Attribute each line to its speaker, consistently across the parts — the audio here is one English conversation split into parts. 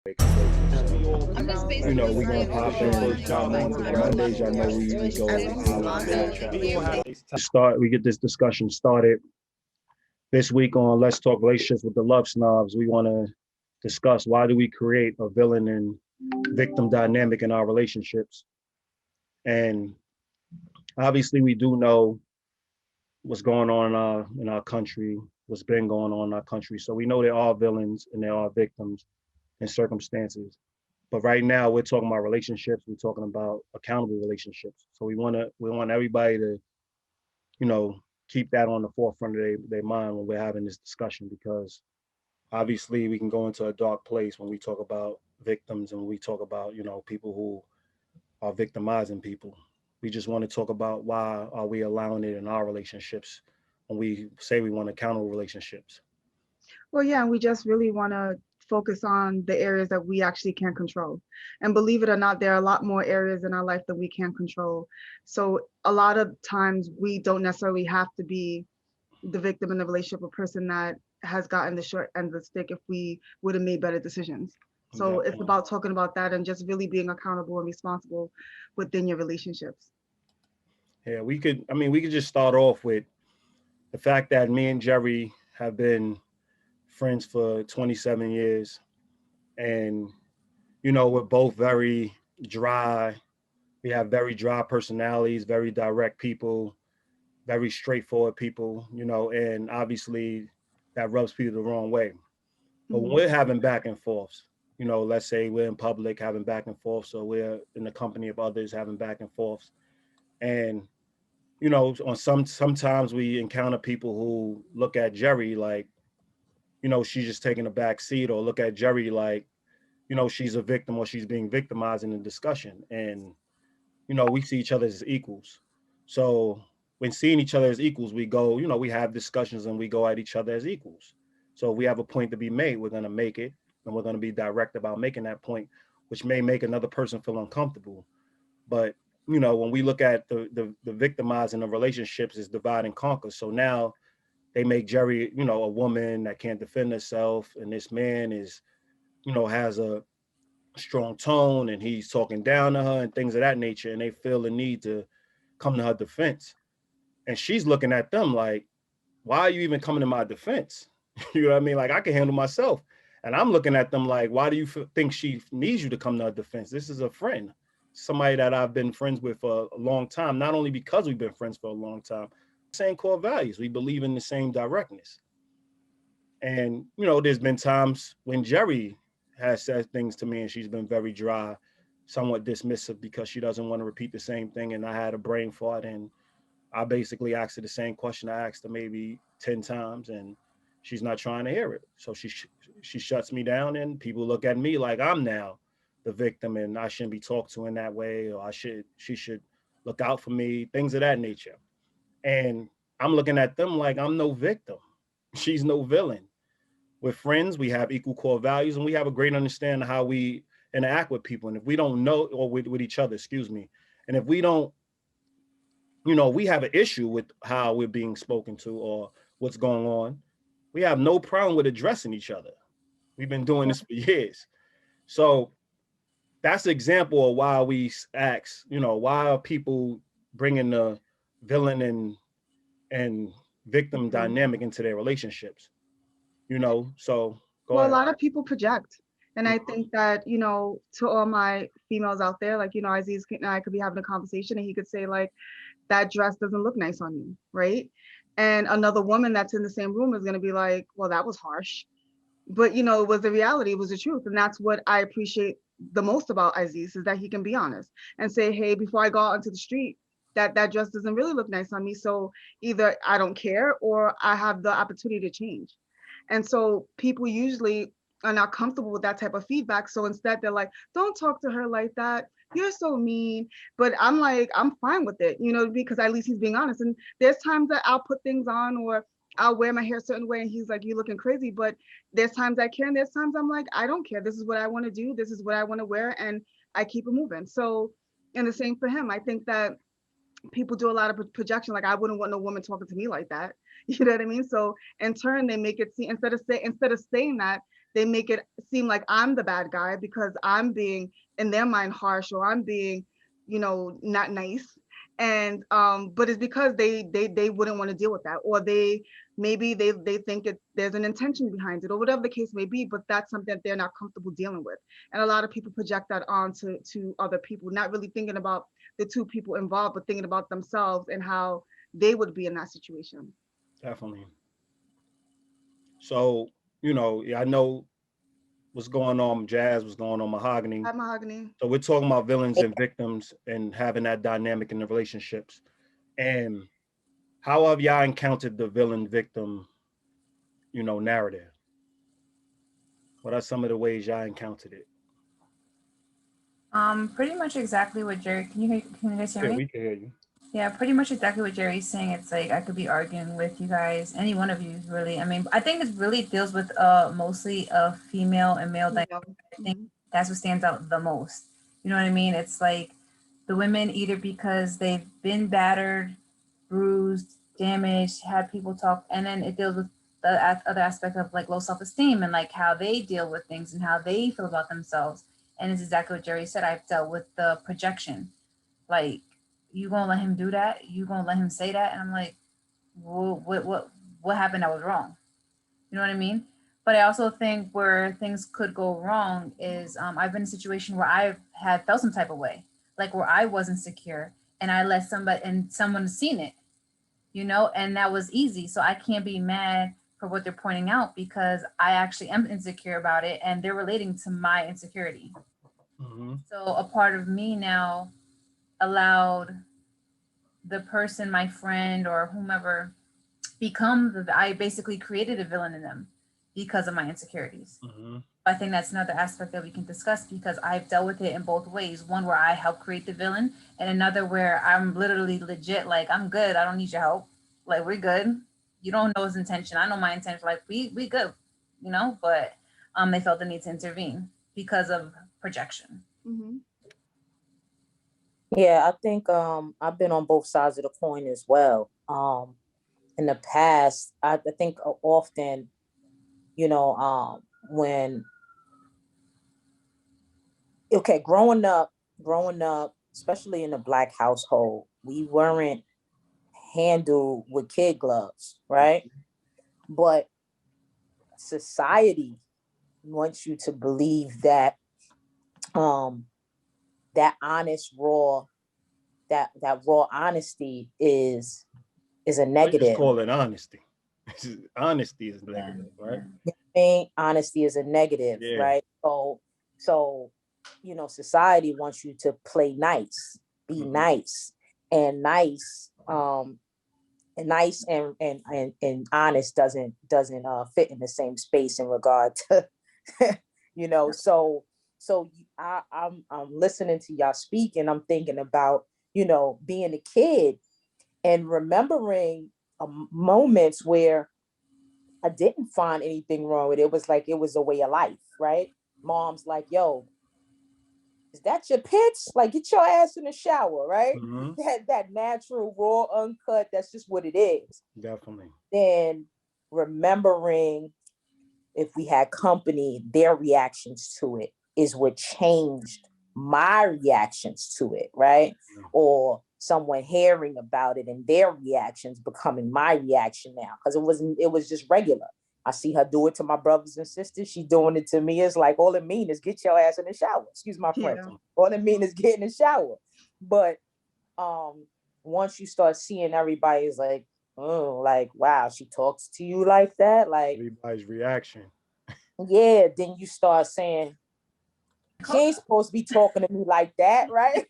Speaker 1: You know, we're gonna pop in Mondays. Y'all know we go start. We get this discussion started this week on Let's Talk Relationships with the Love Snobs. We want to discuss why do we create a villain and victim dynamic in our relationships, and obviously we do know what's going on in our country, what's been going on in our country. So we know there are villains and there are victims in circumstances. But right now we're talking about relationships. We're talking about accountable relationships. So we want everybody to, you know, keep that on the forefront of their mind when we're having this discussion, because obviously we can go into a dark place when we talk about victims and we talk about, you know, people who are victimizing people. We just want to talk about why are we allowing it in our relationships when we say we want accountable relationships.
Speaker 2: Well, yeah, and we just really want to focus on the areas that we actually can control. And believe it or not, there are a lot more areas in our life that we can control. So a lot of times we don't necessarily have to be the victim in the relationship, a person that has gotten the short end of the stick if we would have made better decisions. So it's
Speaker 1: Definitely.
Speaker 2: about talking about that and just really being accountable and responsible within your relationships.
Speaker 1: Yeah, we could just start off with the fact that me and Jerry have been friends for 27 years. And, you know, we're both very dry. We have very dry personalities, very direct people, very straightforward people, you know, and obviously that rubs people the wrong way. But when
Speaker 2: Mhm.
Speaker 1: we're having back and forths, you know, let's say we're in public having back and forth, so we're in the company of others having back and forths. And, you know, sometimes we encounter people who look at Jerry like, you know, she's just taking a back seat, or look at Jerry like, you know, she's a victim or she's being victimized in the discussion. And, you know, we see each other as equals. So when seeing each other as equals, we go, you know, we have discussions and we go at each other as equals. So if we have a point to be made, we're going to make it, and we're going to be direct about making that point, which may make another person feel uncomfortable. But, you know, when we look at the victimizing of relationships is divide and conquer. So now they make Jerry, you know, a woman that can't defend herself, and this man is, you know, has a strong tone and he's talking down to her and things of that nature, and they feel the need to come to her defense. And she's looking at them like, why are you even coming to my defense? You know what I mean? Like, I can handle myself. And I'm looking at them like, why do you think she needs you to come to her defense? This is a friend, somebody that I've been friends with for a long time, not only because we've been friends for a long time, same core values. We believe in the same directness. And, you know, there's been times when Jerry has said things to me and she's been very dry, somewhat dismissive because she doesn't want to repeat the same thing. And I had a brain fart and I basically asked her the same question I asked her maybe 10 times, and she's not trying to hear it. So she shuts me down, and people look at me like I'm now the victim and I shouldn't be talked to in that way, or she should look out for me, things of that nature. And I'm looking at them like I'm no victim. She's no villain. We're friends, we have equal core values, and we have a great understanding of how we interact with people. And if we don't know, or with each other, excuse me, and if we don't, you know, we have an issue with how we're being spoken to or what's going on, we have no problem with addressing each other. We've been doing this for years. So that's an example of why we ask, you know, why are people bringing the villain and victim
Speaker 2: Mhm.
Speaker 1: dynamic into their relationships, you know? So go
Speaker 2: Well, a
Speaker 1: ahead.
Speaker 2: lot of people project. And I think that, to all my females out there, like, Aziz and I could be having a conversation and he could say, like, that dress doesn't look nice on you, right? And another woman that's in the same room is going to be like, well, that was harsh. But, it was the reality, it was the truth. And that's what I appreciate the most about Aziz, is that he can be honest and say, hey, before I go out into the street, that dress doesn't really look nice on me. So either I don't care or I have the opportunity to change. And so people usually are not comfortable with that type of feedback. So instead, they're like, don't talk to her like that. You're so mean. But I'm like, I'm fine with it, because at least he's being honest. And there's times that I'll put things on or I'll wear my hair a certain way and he's like, you looking crazy. But there's times I care and there's times I'm like, I don't care. This is what I want to do. This is what I want to wear. And I keep it moving. So, and the same for him. I think that people do a lot of projection. Like, I wouldn't want no woman talking to me like that. You know what I mean? So in turn, they make it seem, instead of saying that, they make it seem like I'm the bad guy because I'm being, in their mind, harsh, or I'm being, not nice. And but it's because they wouldn't want to deal with that, or maybe they think there's an intention behind it, or whatever the case may be, but that's something that they're not comfortable dealing with. And a lot of people project that on to other people, not really thinking about the two people involved, but thinking about themselves and how they would be in that situation.
Speaker 1: Definitely. So, I know what's going on, Jazz, what's going on, Mahagony.
Speaker 2: Hi, Mahagony.
Speaker 1: So we're talking about villains and victims and having that dynamic in the relationships. And how have y'all encountered the villain victim, narrative? What are some of the ways y'all encountered it?
Speaker 3: Pretty much exactly what Jerri. Can you guys hear me?
Speaker 1: We can hear you.
Speaker 3: Yeah, pretty much exactly what Jerry's saying. It's like I could be arguing with you guys, any one of you, really. I mean, I think it really deals with mostly a female and male dynamic. I think that's what stands out the most. You know what I mean? It's like the women, either because they've been battered, bruised, damaged, had people talk, and then it deals with the other aspect of like low self-esteem and like how they deal with things and how they feel about themselves. And it's exactly what Jerry said. I've dealt with the projection, like, you gonna let him do that? You gonna let him say that? And I'm like, what happened that was wrong? You know what I mean? But I also think where things could go wrong is I've been in a situation where I had felt some type of way, like where I wasn't secure, and I let someone seen it, and that was easy. So I can't be mad for what they're pointing out because I actually am insecure about it, and they're relating to my insecurity.
Speaker 1: Mm-hmm.
Speaker 3: So a part of me now allowed the person, my friend or whomever, I basically created a villain in them because of my insecurities.
Speaker 1: Mm-hmm.
Speaker 3: I think that's another aspect that we can discuss because I've dealt with it in both ways. One where I help create the villain, and another where I'm literally legit, like, I'm good. I don't need your help. Like, we're good. You don't know his intention. I know my intention. Like, we good, but they felt the need to intervene because of projection.
Speaker 2: Mm-hmm.
Speaker 4: Yeah, I think I've been on both sides of the coin as well. In the past, I think often, when growing up, especially in a Black household, we weren't handled with kid gloves, right? But society wants you to believe that that honest raw that raw honesty is a negative.
Speaker 1: Just call it honesty. Honesty is negative, right?
Speaker 4: Honesty is a negative, right? So society wants you to play nice, be nice, and nice and honest doesn't fit in the same space in regard to so I'm listening to y'all speak, and I'm thinking about being a kid and remembering moments where I didn't find anything wrong with it. It was like it was a way of life, right? Mom's like, yo, is that your pits? Like, get your ass in the shower, right?
Speaker 1: Mm-hmm.
Speaker 4: That natural, raw, uncut, that's just what it is.
Speaker 1: Definitely.
Speaker 4: Then remembering if we had company, their reactions to it is what changed my reactions to it, right? Mm-hmm. Or someone hearing about it and their reactions becoming my reaction now, because it was just regular. I see her do it to my brothers and sisters. She's doing it to me. It's like, all it means is get your ass in the shower. Excuse my French. Yeah. All it means is get in the shower. But once you start seeing everybody's like, oh, like, wow, she talks to you like that. Like
Speaker 1: everybody's reaction.
Speaker 4: Yeah, then you start saying, she ain't supposed to be talking to me like that, right?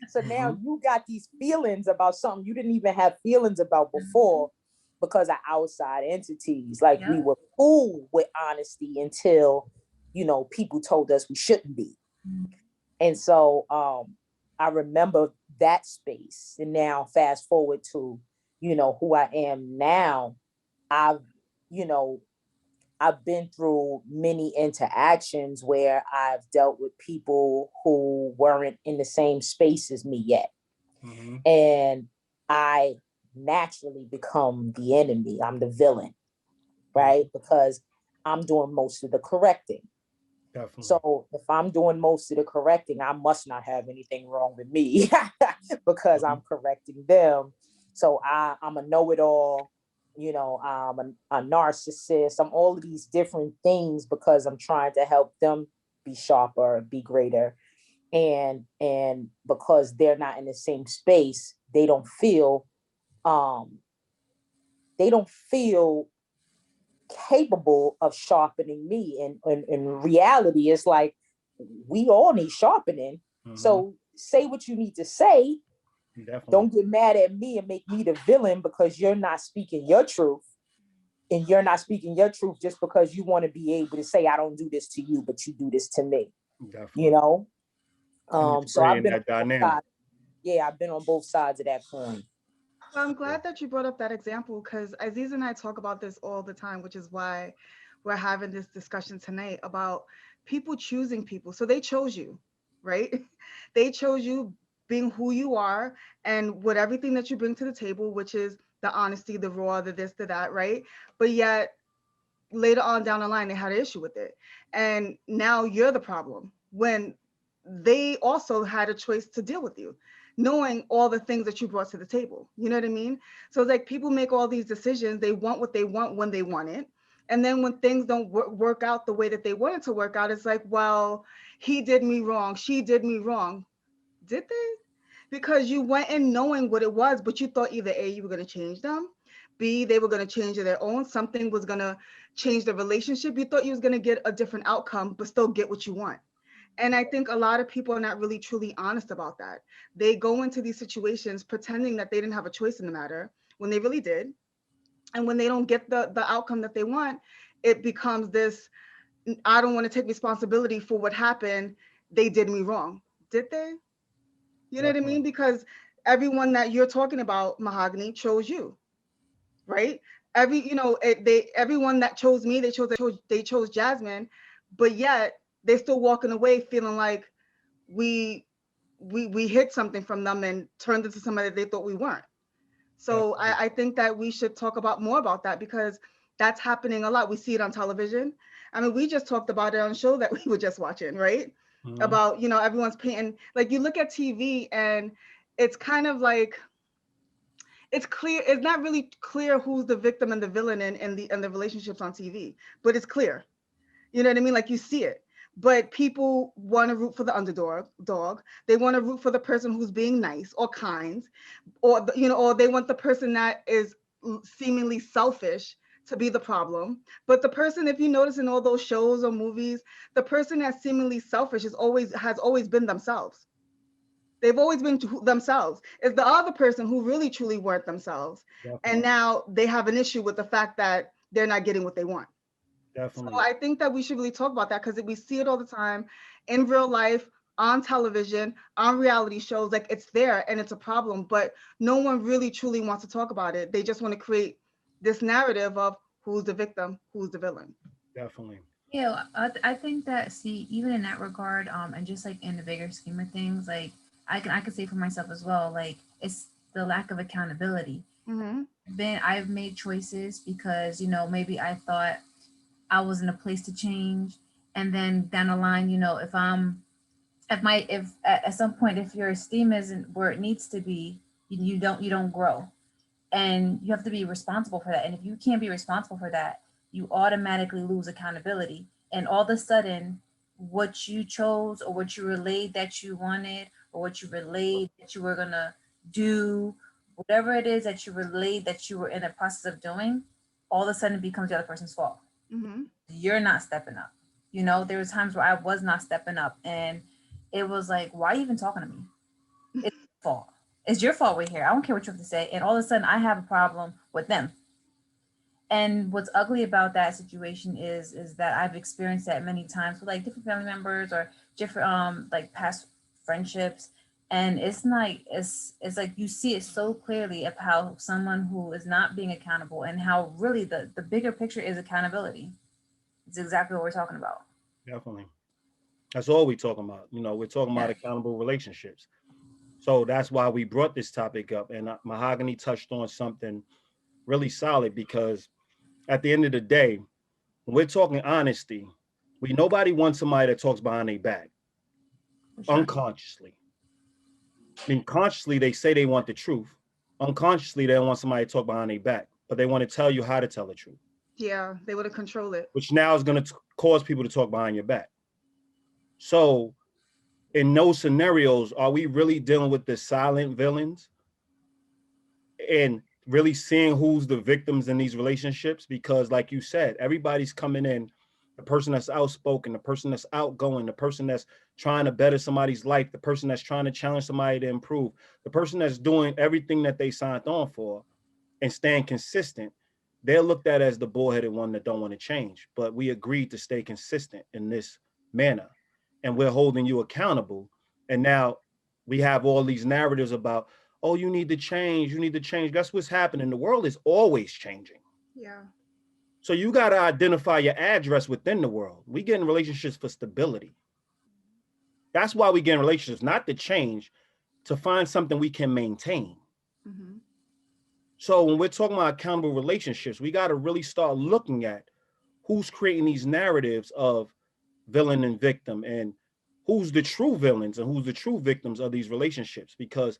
Speaker 4: So now you got these feelings about something you didn't even have feelings about before because of outside entities. Like we were cool with honesty until, people told us we shouldn't be. And so I remember that space. And now fast forward to, who I am now. I've been through many interactions where I've dealt with people who weren't in the same space as me yet. Mm-hmm. And I naturally become the enemy. I'm the villain, right? Because I'm doing most of the correcting.
Speaker 1: Definitely.
Speaker 4: So if I'm doing most of the correcting, I must not have anything wrong with me because I'm correcting them. So I'm a know-it-all, you know, I'm a narcissist. I'm all of these different things because I'm trying to help them be sharper, be greater. And because they're not in the same space, they don't feel capable of sharpening me. And in reality, it's like we all need sharpening. So say what you need to say.
Speaker 1: Definitely.
Speaker 4: Don't get mad at me and make me the villain because you're not speaking your truth. And you're not speaking your truth just because you want to be able to say, I don't do this to you, but you do this to me.
Speaker 1: Definitely.
Speaker 4: You know? So I've been
Speaker 1: that dynamic.
Speaker 4: I've been on both sides of that coin.
Speaker 2: Well, I'm glad that you brought up that example because Aziz and I talk about this all the time, which is why we're having this discussion tonight about people choosing people. So they chose you, right? They chose you being who you are and with everything that you bring to the table, which is the honesty, the raw, the this, the that, right? But yet later on down the line, they had an issue with it. And now you're the problem when they also had a choice to deal with you, knowing all the things that you brought to the table. You know what I mean? So it's like people make all these decisions. They want what they want when they want it. And then when things don't work out the way that they wanted to work out, it's like, well, he did me wrong. She did me wrong. Did they? Because you went in knowing what it was, but you thought either A, you were going to change them, B, they were going to change their own, something was going to change the relationship. You thought you was going to get a different outcome, but still get what you want. And I think a lot of people are not really truly honest about that. They go into these situations pretending that they didn't have a choice in the matter when they really did. And when they don't get the outcome that they want, it becomes this, I don't want to take responsibility for what happened. They did me wrong. Did they? You know what I mean? Because everyone that you're talking about, Mahagony, chose you, right? Everyone that chose me, they chose Jasmine, but yet they're still walking away feeling like we hid something from them and turned into somebody that they thought we weren't. So I think that we should talk about more about that because that's happening a lot. We see it on television. I mean, we just talked about it on a show that we were just watching, right? About, everyone's painting, like you look at TV and it's kind of like, it's clear, it's not really clear who's the victim and the villain in the relationships on TV, but it's clear. You know what I mean? Like you see it. But people want to root for the underdog. They want to root for the person who's being nice or kind, or or they want the person that is seemingly selfish to be the problem. But the person, if you notice in all those shows or movies, the person that's seemingly selfish has always been themselves. They've always been themselves. It's the other person who really truly weren't themselves. Definitely. And now they have an issue with the fact that they're not getting what they want. Definitely. So I think that we should really talk about that because we see it all the time in real life, on television, on reality shows. Like it's there and it's a problem, but no one really truly wants to talk about it. They just want to create this narrative of who's the victim, who's the villain.
Speaker 1: Definitely.
Speaker 3: Yeah, I think that, see, even in that regard, and just like in the bigger scheme of things, like I can say for myself as well, like it's the lack of accountability. Mm-hmm. I've made choices because, maybe I thought I was in a place to change. And then down the line, if at some point, if your esteem isn't where it needs to be, you don't grow, and you have to be responsible for that. And if you can't be responsible for that, you automatically lose accountability. And all of a sudden, what you chose or what you relayed that you wanted or what you relayed that you were going to do, whatever it is that you relayed that you were in the process of doing, all of a sudden it becomes the other person's fault. Mm-hmm. You're not stepping up. There were times where I was not stepping up and it was like, why are you even talking to me? It's your fault. It's your fault we're here. I don't care what you have to say. And all of a sudden I have a problem with them. And what's ugly about that situation is that I've experienced that many times with like different family members or different like past friendships. And it's like you see it so clearly of how someone who is not being accountable and how really the bigger picture is accountability. It's exactly what we're talking about.
Speaker 1: Definitely. That's all we're talking about. We're talking about accountable relationships. So that's why we brought this topic up. And Mahagony touched on something really solid because at the end of the day, when we're talking honesty, nobody wants somebody that talks behind their back, unconsciously. I mean, consciously, they say they want the truth. Unconsciously, they don't want somebody to talk behind their back, but they want to tell you how to tell the truth.
Speaker 2: Yeah, they want to control it.
Speaker 1: Which now is going to cause people to talk behind your back. So in those scenarios, are we really dealing with the silent villains and really seeing who's the victims in these relationships? Because like you said, everybody's coming in, the person that's outspoken, the person that's outgoing, the person that's trying to better somebody's life, the person that's trying to challenge somebody to improve, the person that's doing everything that they signed on for and staying consistent. They're looked at as the bullheaded one that don't want to change. But we agreed to stay consistent in this manner. And we're holding you accountable. And now we have all these narratives about, oh, you need to change. You need to change. That's what's happening. The world is always changing.
Speaker 2: Yeah.
Speaker 1: So you got to identify your address within the world. We get in relationships for stability. That's why we get in relationships, not to change, to find something we can maintain.
Speaker 2: Mm-hmm.
Speaker 1: So when we're talking about accountable relationships, we got to really start looking at who's creating these narratives of villain and victim, and who's the true villains and who's the true victims of these relationships. Because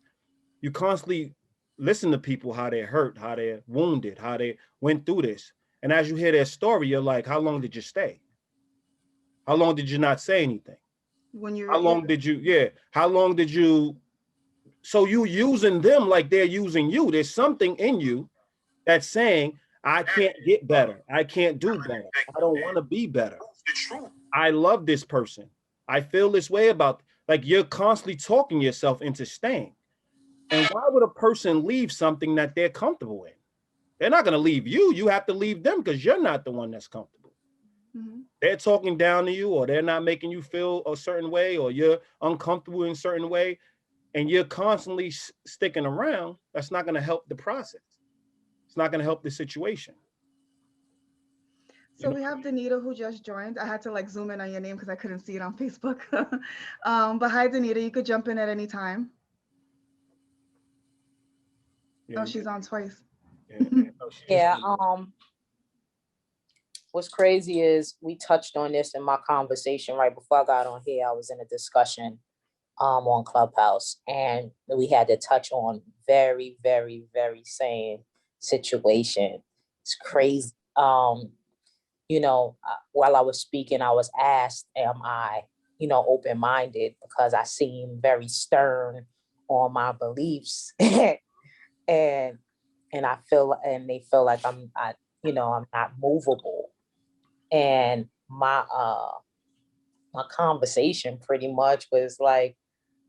Speaker 1: you constantly listen to people, how they're hurt, how they're wounded, how they went through this. And as you hear their story, you're like, how long did you stay? How long did you not say anything? How long did you, so you using them like they're using you. There's something in you that's saying, I can't get better. I can't do better. I don't want to be better. I love this person. I feel this way about, like, you're constantly talking yourself into staying. And why would a person leave something that they're comfortable in? They're not going to leave you. You have to leave them because you're not the one that's comfortable.
Speaker 2: Mm-hmm.
Speaker 1: They're talking down to you, or they're not making you feel a certain way, or you're uncomfortable in a certain way, and you're constantly sticking around. That's not going to help the process. It's not going to help the situation.
Speaker 2: So we have Danita who just joined. I had to like zoom in on your name because I couldn't see it on Facebook. But hi, Danita. You could jump in at any time.
Speaker 1: Yeah,
Speaker 2: she's on twice.
Speaker 4: Yeah. What's crazy is we touched on this in my conversation right before I got on here. I was in a discussion on Clubhouse, and we had to touch on very, very, very same situation. It's crazy. You know, while I was speaking, I was asked, am I, open-minded, because I seem very stern on my beliefs. and I feel, and they feel like I'm not movable. And my conversation pretty much was like,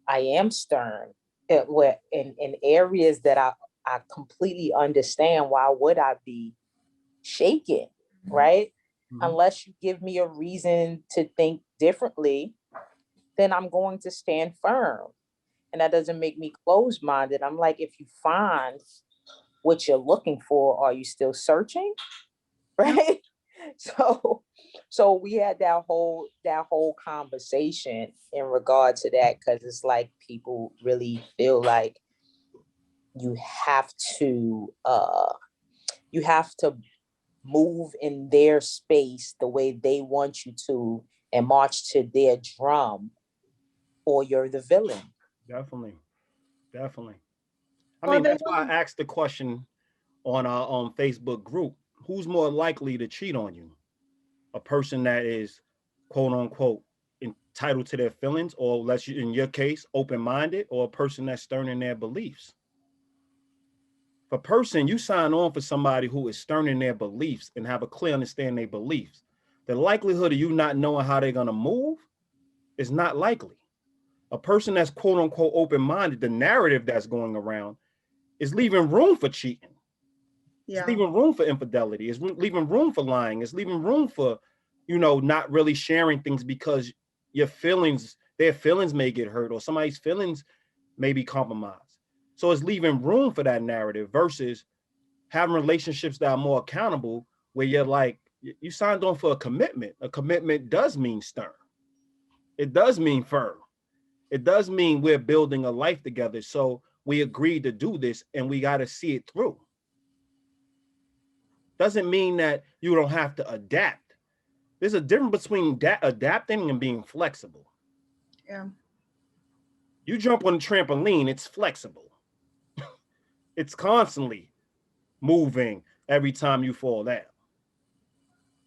Speaker 4: I am stern in areas that I completely understand. Why would I be shaken, right? Mm-hmm. Unless you give me a reason to think differently, then I'm going to stand firm. And that doesn't make me closed-minded. I'm like, if you find what you're looking for, are you still searching? Right? So we had that whole conversation in regard to that, because it's like people really feel like you have to move in their space the way they want you to and march to their drum, or you're the villain.
Speaker 1: Definitely. I mean, that's why I asked the question on our Facebook group: who's more likely to cheat on you? A person that is, quote unquote, entitled to their feelings, or in your case, open-minded, or a person that's stern in their beliefs? If a person, you sign on for somebody who is stern in their beliefs and have a clear understanding of their beliefs, the likelihood of you not knowing how they're going to move is not likely. A person that's, quote unquote, open-minded, the narrative that's going around is leaving room for cheating. Yeah. It's leaving room for infidelity. It's leaving room for lying. It's leaving room for, not really sharing things because their feelings may get hurt, or somebody's feelings may be compromised. So it's leaving room for that narrative versus having relationships that are more accountable, where you're like, you signed on for a commitment. A commitment does mean stern. It does mean firm. It does mean we're building a life together. So we agreed to do this and we got to see it through. Doesn't mean that you don't have to adapt. There's a difference between adapting and being flexible.
Speaker 2: Yeah.
Speaker 1: You jump on a trampoline, it's flexible. It's constantly moving every time you fall down.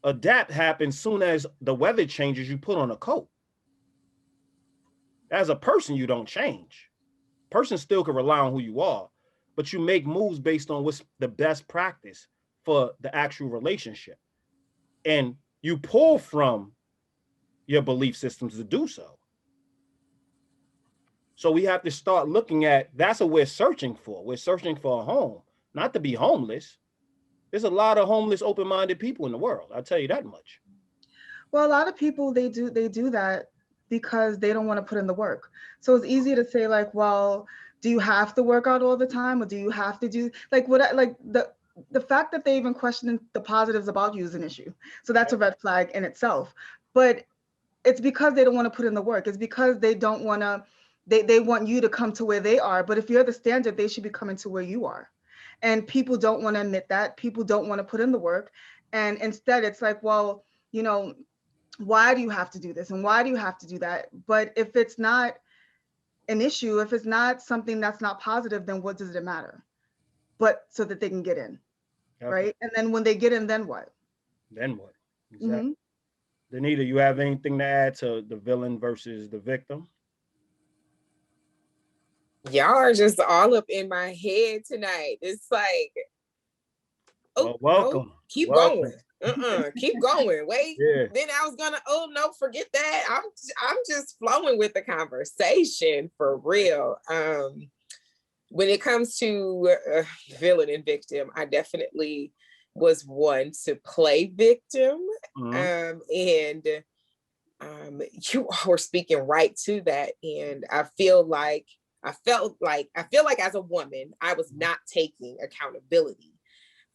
Speaker 1: Adapt happens soon as the weather changes, you put on a coat. As a person, you don't change. Person still can rely on who you are, but you make moves based on what's the best practice for the actual relationship. And you pull from your belief systems to do so. So we have to start looking at, that's what we're searching for. We're searching for a home, not to be homeless. There's a lot of homeless, open-minded people in the world. I'll tell you that much.
Speaker 2: Well, a lot of people, they do that because they don't want to put in the work. So it's easy to say like, well, do you have to work out all the time? Or do you have to do like the fact that they even question the positives about you is an issue. So that's a red flag in itself. But it's because they don't want to put in the work. It's because they don't want to, they want you to come to where they are. But if you're the standard, they should be coming to where you are. And people don't want to admit that. People don't want to put in the work. And instead it's like, well, you know, why do you have to do this? And why do you have to do that? But if it's not an issue, if it's not something that's not positive, then what does it matter? But so that they can get in, right? And then when they get in, then what?
Speaker 1: Then what? Exactly. Danita, you have anything to add to the villain versus the victim?
Speaker 5: Y'all are just all up in my head tonight. It's like,
Speaker 1: well, welcome.
Speaker 5: No, keep
Speaker 1: welcome.
Speaker 5: Going. Keep going. Wait.
Speaker 1: Yeah.
Speaker 5: Then I was gonna. Oh no, forget that. I'm just flowing with the conversation for real. When it comes to villain and victim, I definitely was one to play victim. And you were speaking right to that, and I feel like as a woman, I was not taking accountability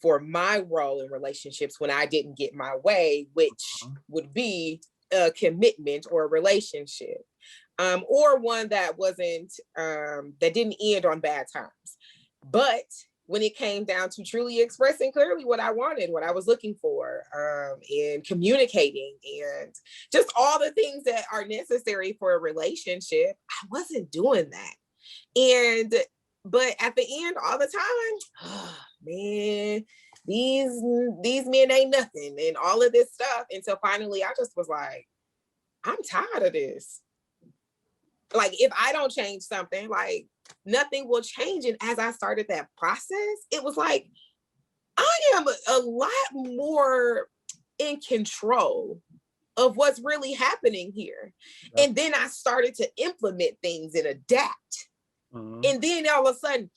Speaker 5: for my role in relationships when I didn't get my way, which would be a commitment or a relationship, or one that wasn't, that didn't end on bad terms. But when it came down to truly expressing clearly what I wanted, what I was looking for, and communicating and just all the things that are necessary for a relationship, I wasn't doing that. But at the end, all the time, oh, man, these men ain't nothing and all of this stuff. Until finally, I just was like, I'm tired of this. Like, if I don't change something, like nothing will change. And as I started that process, it was like, I am a lot more in control of what's really happening here. Yep. And then I started to implement things and adapt. And then all of a sudden,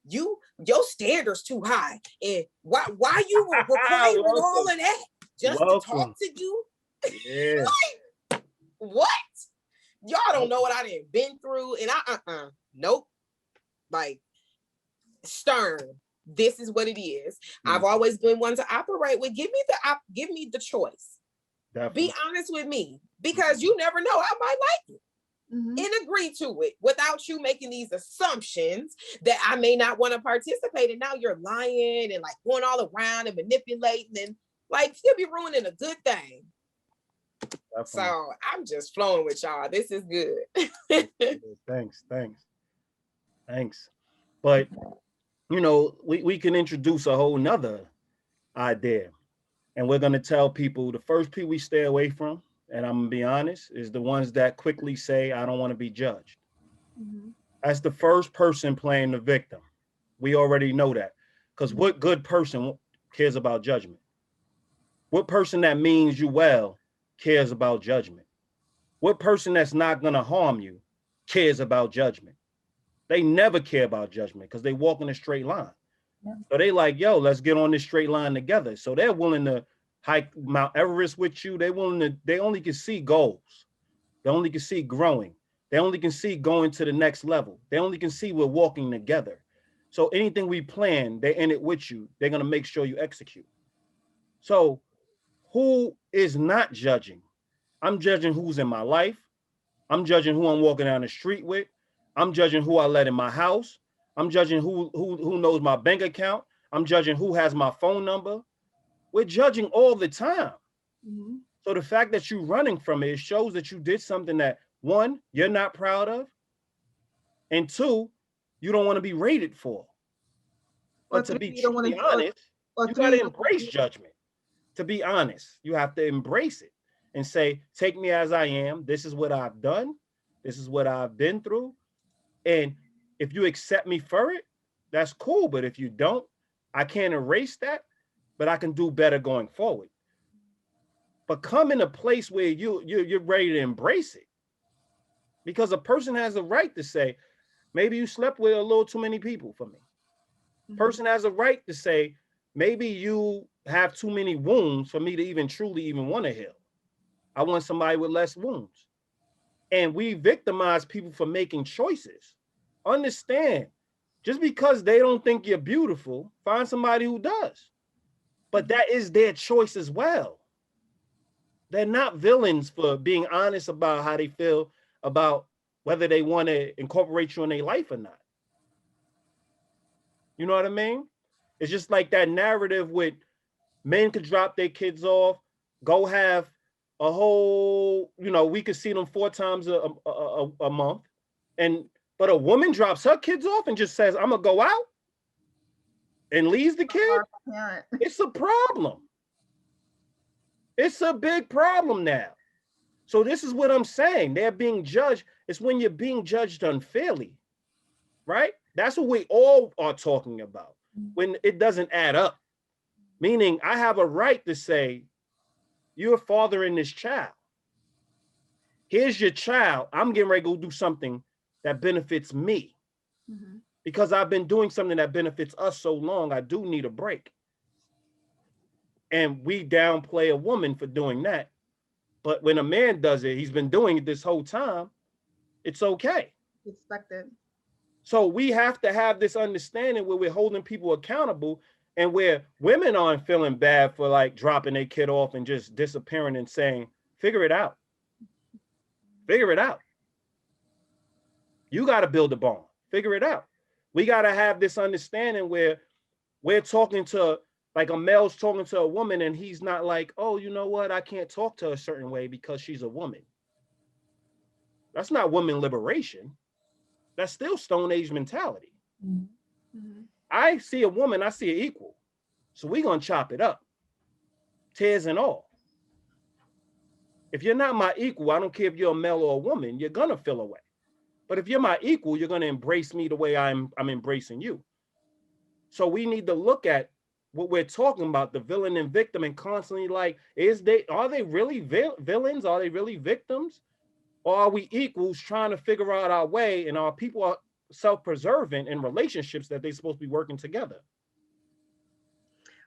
Speaker 5: your standards too high. And why you requiring all of that just to talk to you?
Speaker 1: Yeah.
Speaker 5: Like, what? Y'all don't know what I done been through. And nope. Like, stern. This is what it is. I've always been one to operate with. Give me the choice. Definitely. Be honest with me, because you never know, I might like it. And agree to it without you making these assumptions that I may not want to participate. And now you're lying and like going all around and manipulating, and like you'll be ruining a good thing. Definitely. So I'm just flowing with y'all. This is good.
Speaker 1: Thanks. But you know, we can introduce a whole nother idea, and we're gonna tell people the first people we stay away from, and I'm gonna be honest, is the ones that quickly say, I don't want to be judged. That's the first person playing the victim. We already know that. Because what good person cares about judgment? What person that means you well cares about judgment? What person that's not gonna harm you cares about judgment? They never care about judgment because they walk in a straight line. Yeah. So they like, yo, let's get on this straight line together. So they're willing to hike Mount Everest with you. They only can see goals. They only can see growing. They only can see going to the next level. They only can see we're walking together. So anything we plan, they're in it with you. They're going to make sure you execute. So who is not judging? I'm judging who's in my life. I'm judging who I'm walking down the street with. I'm judging who I let in my house. I'm judging who knows my bank account. I'm judging who has my phone number. We're judging all the time. So the fact that you're running from it, it shows that you did something that, one, you're not proud of, and two, you don't want to be rated for.
Speaker 2: Or
Speaker 1: But to
Speaker 2: three,
Speaker 1: be
Speaker 2: you don't want
Speaker 1: truly
Speaker 2: to,
Speaker 1: honest,
Speaker 2: or
Speaker 1: you
Speaker 2: three,
Speaker 1: got
Speaker 2: you
Speaker 1: to
Speaker 2: don't want
Speaker 1: embrace judgment. To be honest, you have to embrace it and say, take me as I am. This is what I've done. This is what I've been through. And if you accept me for it, that's cool. But if you don't, I can't erase that, but I can do better going forward. But come in a place where you're ready to embrace it. Because a person has a right to say, maybe you slept with a little too many people for me. Person has a right to say, maybe you have too many wounds for me to even truly even want to heal. I want somebody with less wounds. And we victimize people for making choices. Understand, just because they don't think you're beautiful, find somebody who does. But that is their choice as well. They're not villains for being honest about how they feel about whether they want to incorporate you in their life or not. You know what I mean? It's just like that narrative with men could drop their kids off, go have a whole, we could see them 4 times a month. But a woman drops her kids off and just says, I'm gonna go out and leaves the kid. It's a problem. It's a big problem now. So this is what I'm saying. They're being judged. It's when you're being judged unfairly, right? That's what we all are talking about. When it doesn't add up. Meaning I have a right to say, you're fathering this child. Here's your child. I'm getting ready to go do something that benefits me. Because I've been doing something that benefits us so long, I do need a break. And we downplay a woman for doing that. But when a man does it, he's been doing it this whole time, it's okay.
Speaker 2: Expected.
Speaker 1: So we have to have this understanding where we're holding people accountable and where women aren't feeling bad for like dropping their kid off and just disappearing and saying, figure it out. Figure it out. You got to build a bond. Figure it out. We got to have this understanding where we're talking to, like a male's talking to a woman and he's not like, oh, you know what? I can't talk to her a certain way because she's a woman. That's not woman liberation. That's still Stone Age mentality. I see a woman, I see an equal. So we're going to chop it up. Tears and all. If you're not my equal, I don't care if you're a male or a woman, you're going to feel away. But if you're my equal, you're going to embrace me the way I'm embracing you. So we need to look at what we're talking about, the villain and victim, and constantly like, are they really villains? Are they really victims? Or are we equals trying to figure out our way, and are people self-preserving in relationships that they're supposed to be working together?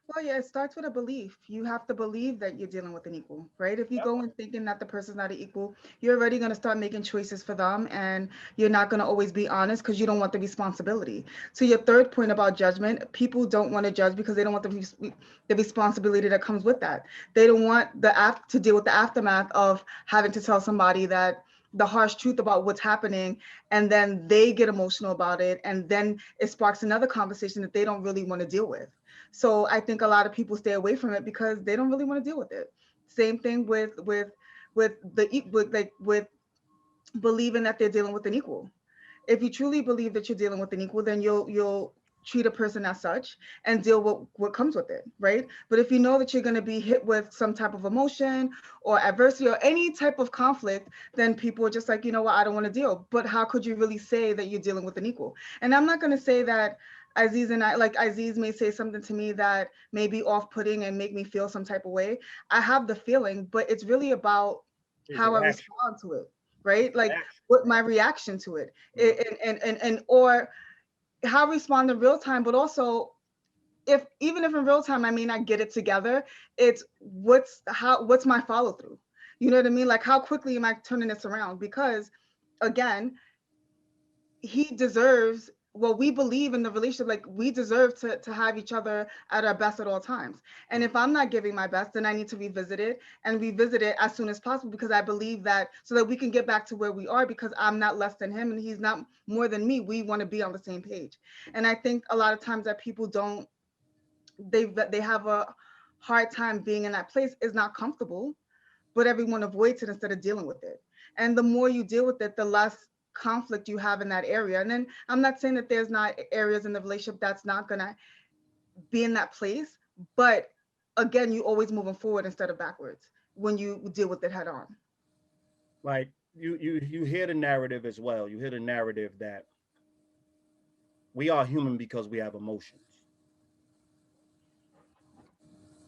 Speaker 2: Well, yeah, it starts with a belief. You have to believe that you're dealing with an equal, right? If you go in thinking that the person's not an equal, you're already going to start making choices for them, and you're not going to always be honest because you don't want the responsibility. To your third point about judgment, people don't want to judge because they don't want the responsibility that comes with that. They don't want to deal with the aftermath of having to tell somebody that the harsh truth about what's happening, and then they get emotional about it, and then it sparks another conversation that they don't really want to deal with. So I think a lot of people stay away from it because they don't really want to deal with it. Same thing with believing that they're dealing with an equal. If you truly believe that you're dealing with an equal, then you'll treat a person as such and deal with what comes with it, right? But if you know that you're going to be hit with some type of emotion or adversity or any type of conflict, then people are just like, you know what, I don't want to deal. But how could you really say that you're dealing with an equal? And I'm not going to say that Aziz and I, like Aziz may say something to me that may be off-putting and make me feel some type of way. I have the feeling, but it's really about how I respond to it, right? Like what my reaction to it, and or how I respond in real time, but also even if in real time I may not get it together, it's what's my follow through. You know what I mean? Like how quickly am I turning this around? Because again, he deserves, well, we believe in the relationship, like we deserve to have each other at our best at all times. And if I'm not giving my best, then I need to revisit it as soon as possible, because I believe that so that we can get back to where we are, because I'm not less than him and he's not more than me. We want to be on the same page. And I think a lot of times that people they have a hard time being in that place, is not comfortable. but everyone avoids it instead of dealing with it. And the more you deal with it, the less conflict you have in that area. And then I'm not saying that there's not areas in the relationship that's not gonna be in that place, but again, you always moving forward instead of backwards when you deal with it head on.
Speaker 1: Like you hear the narrative as well. You hear the narrative that we are human because we have emotions.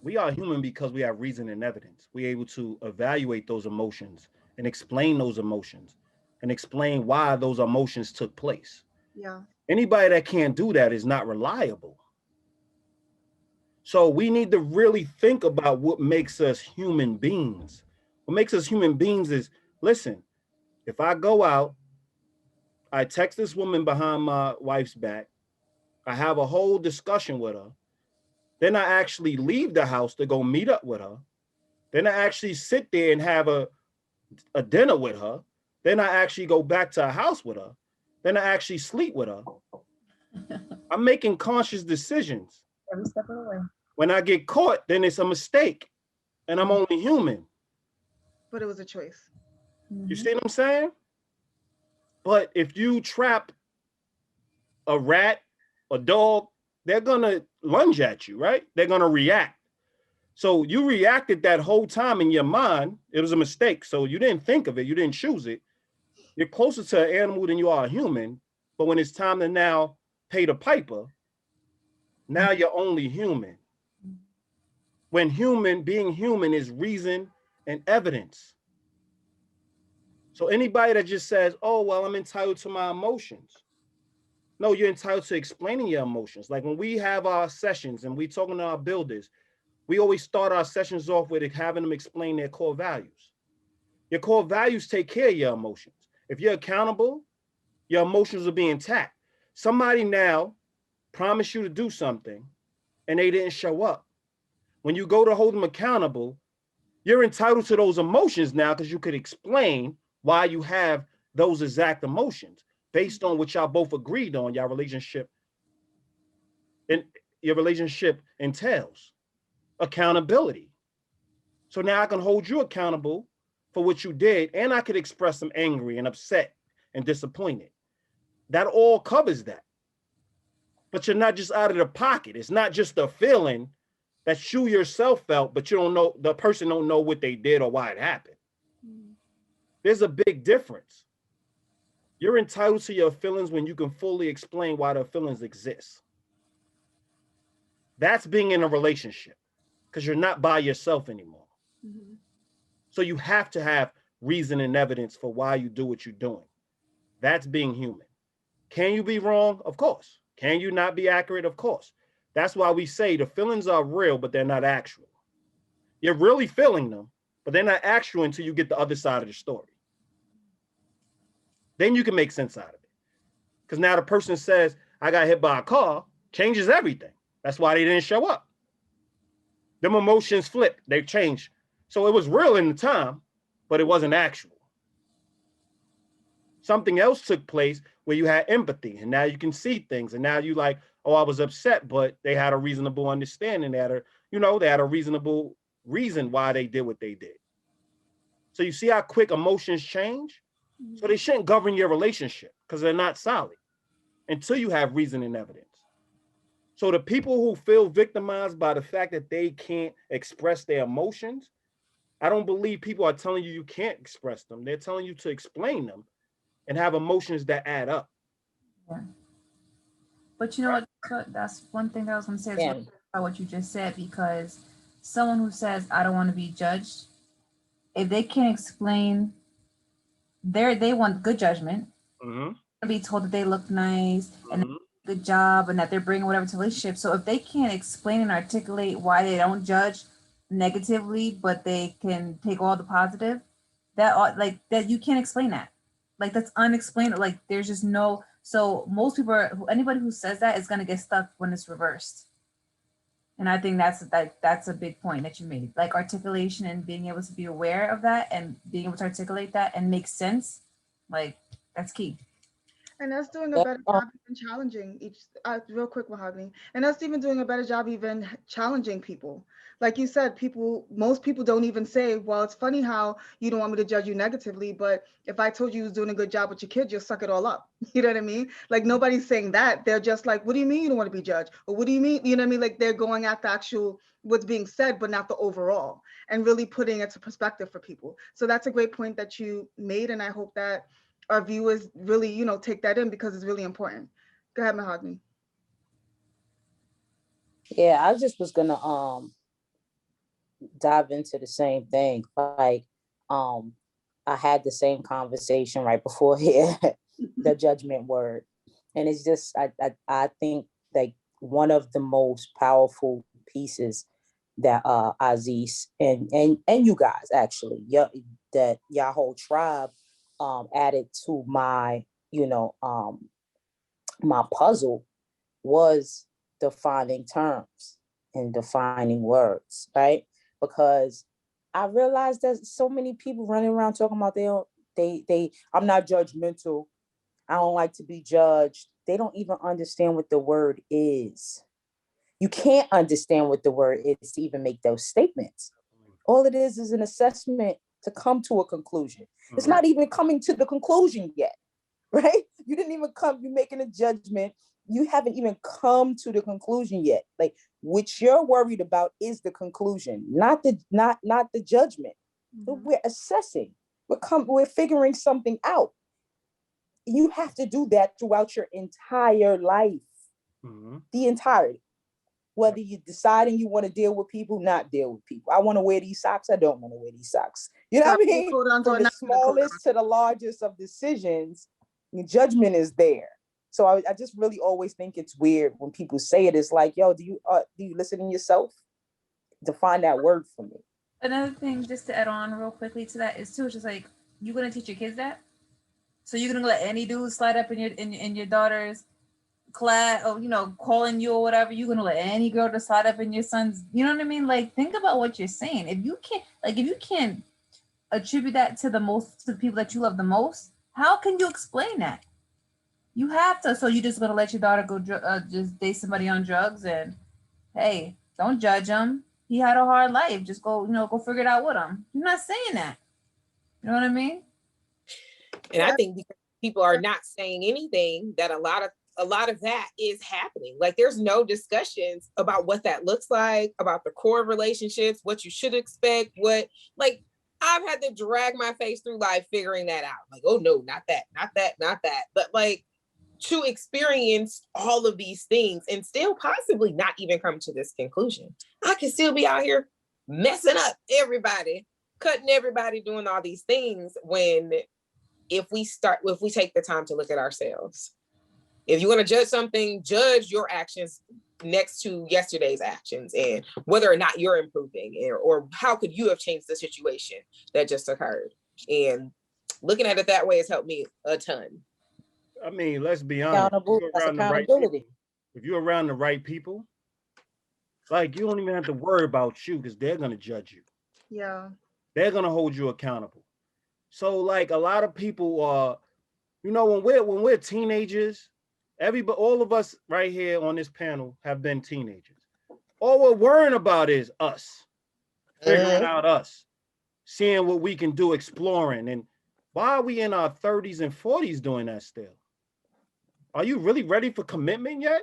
Speaker 1: We are human because we have reason and evidence. We're able to evaluate those emotions and explain those emotions and explain why those emotions took place.
Speaker 2: Yeah.
Speaker 1: Anybody that can't do that is not reliable. So we need to really think about what makes us human beings. What makes us human beings is, listen, if I go out, I text this woman behind my wife's back, I have a whole discussion with her, then I actually leave the house to go meet up with her, then I actually sit there and have a dinner with her, then I actually go back to her house with her, then I actually sleep with her. I'm making conscious decisions.
Speaker 3: Every step of the way.
Speaker 1: When I get caught, then it's a mistake, and I'm only human.
Speaker 2: But it was a choice.
Speaker 1: You see what I'm saying? But if you trap a rat, a dog, they're gonna lunge at you, right? They're gonna react. So you reacted that whole time in your mind. It was a mistake. So you didn't think of it. You didn't choose it. You're closer to an animal than you are a human. But when it's time to now pay the piper, now you're only human. When being human is reason and evidence. So anybody that just says, oh, well, I'm entitled to my emotions. No, you're entitled to explaining your emotions. Like when we have our sessions and we talking to our builders, we always start our sessions off with having them explain their core values. Your core values take care of your emotions. If you're accountable, your emotions will be intact. Somebody now promised you to do something and they didn't show up. When you go to hold them accountable, you're entitled to those emotions now because you could explain why you have those exact emotions based on what y'all both agreed on your relationship. And your relationship entails accountability. So now I can hold you accountable for what you did, and I could express some angry and upset and disappointed. That all covers that. But you're not just out of the pocket. It's not just a feeling that you yourself felt, but you don't know, the person don't know what they did or why it happened. There's a big difference. You're entitled to your feelings when you can fully explain why the feelings exist. That's being in a relationship because you're not by yourself anymore.
Speaker 2: Mm-hmm.
Speaker 1: So you have to have reason and evidence for why you do what you're doing. That's being human. Can you be wrong? Of course. Can you not be accurate? Of course. That's why we say the feelings are real, but they're not actual. You're really feeling them, but they're not actual until you get the other side of the story. Then you can make sense out of it. Because now the person says, I got hit by a car, changes everything. That's why they didn't show up. Them emotions flip, they change. So it was real in the time, but it wasn't actual. Something else took place where you had empathy, and now you can see things, and now you like, oh, I was upset, but they had a reasonable understanding. They had a reasonable reason why they did what they did. So you see how quick emotions change? Mm-hmm. So they shouldn't govern your relationship because they're not solid until you have reason and evidence. So the people who feel victimized by the fact that they can't express their emotions, I don't believe people are telling you can't express them. They're telling you to explain them and have emotions that add up.
Speaker 3: Yeah. But you know what? That's one thing I was going to say about what you just said, because someone who says, I don't want to be judged, if they can't explain, they want good judgment. Mm-hmm. Be told that they look nice and good job and that they're bringing whatever to the relationship. So if they can't explain and articulate why they don't judge negatively, but they can take all the positive, that you can't explain that. Like that's unexplainable. Like there's just no. So most people, anybody who says that is going to get stuck when it's reversed. And I think that's a big point that you made. Like articulation and being able to be aware of that and being able to articulate that and make sense. Like that's key.
Speaker 2: And that's doing a better job even challenging each, real quick, Mahagony. And that's even doing a better job even challenging people. Like you said, most people don't even say, well, it's funny how you don't want me to judge you negatively, but if I told you was doing a good job with your kids, you'll suck it all up. You know what I mean? Like nobody's saying that. They're just like, what do you mean you don't want to be judged? Or what do you mean? You know what I mean? Like they're going at the actual, what's being said, but not the overall, and really putting it to perspective for people. So that's a great point that you made. And I hope that our viewers really, take that in because it's really important. Go ahead, Mahagony.
Speaker 4: Yeah, I just was gonna dive into the same thing. Like, I had the same conversation right before here, the judgment word. And it's just, I think like one of the most powerful pieces that Aziz and you guys actually, that y'all whole tribe added to my, my puzzle was defining terms and defining words, right? Because I realized that so many people running around talking about I'm not judgmental. I don't like to be judged. They don't even understand what the word is. You can't understand what the word is to even make those statements. All it is an assessment to come to a conclusion. It's not even coming to the conclusion yet, right? You didn't even come, you're making a judgment. You haven't even come to the conclusion yet. Like what you're worried about is the conclusion, not the judgment. Mm-hmm. We're assessing. We're figuring something out. You have to do that throughout your entire life, the entirety. Whether you're deciding you want to deal with people, not deal with people. I want to wear these socks. I don't want to wear these socks. You know what I mean? From the smallest to the largest of decisions, judgment is there. So I just really always think it's weird when people say it. It's like, yo, do you listen to yourself? Define that word for me.
Speaker 3: Another thing, just to add on real quickly to that, is too, just like, you're gonna teach your kids that. So you're gonna let any dude slide up in your daughter's class, or calling you or whatever. You're gonna let any girl to slide up in your son's. You know what I mean? Like, think about what you're saying. If you can't attribute that to the people that you love the most, how can you explain that? You have to. So you're just gonna let your daughter go just date somebody on drugs, and hey, don't judge him. He had a hard life. Just go figure it out with him. You're not saying that. You know what I mean?
Speaker 5: And I think because people are not saying anything, that a lot of that is happening. Like there's no discussions about what that looks like, about the core relationships, what you should expect, like I've had to drag my face through life figuring that out. Like, oh no, not that, not that, not that. But like to experience all of these things and still possibly not even come to this conclusion. I can still be out here messing up everybody, cutting everybody, doing all these things when if we take the time to look at ourselves. If you want to judge something, judge your actions next to yesterday's actions and whether or not you're improving, or how could you have changed the situation that just occurred. And looking at it that way has helped me a ton.
Speaker 1: I mean, let's be honest.
Speaker 4: That's accountability.
Speaker 1: If you're around the right people, like you don't even have to worry about you because they're going to judge you.
Speaker 2: Yeah.
Speaker 1: They're going to hold you accountable. So like a lot of people when we're teenagers, all of us right here on this panel have been teenagers. All we're worrying about is us, figuring out us, seeing what we can do, exploring. And why are we in our 30s and 40s doing that still? Are you really ready for commitment yet?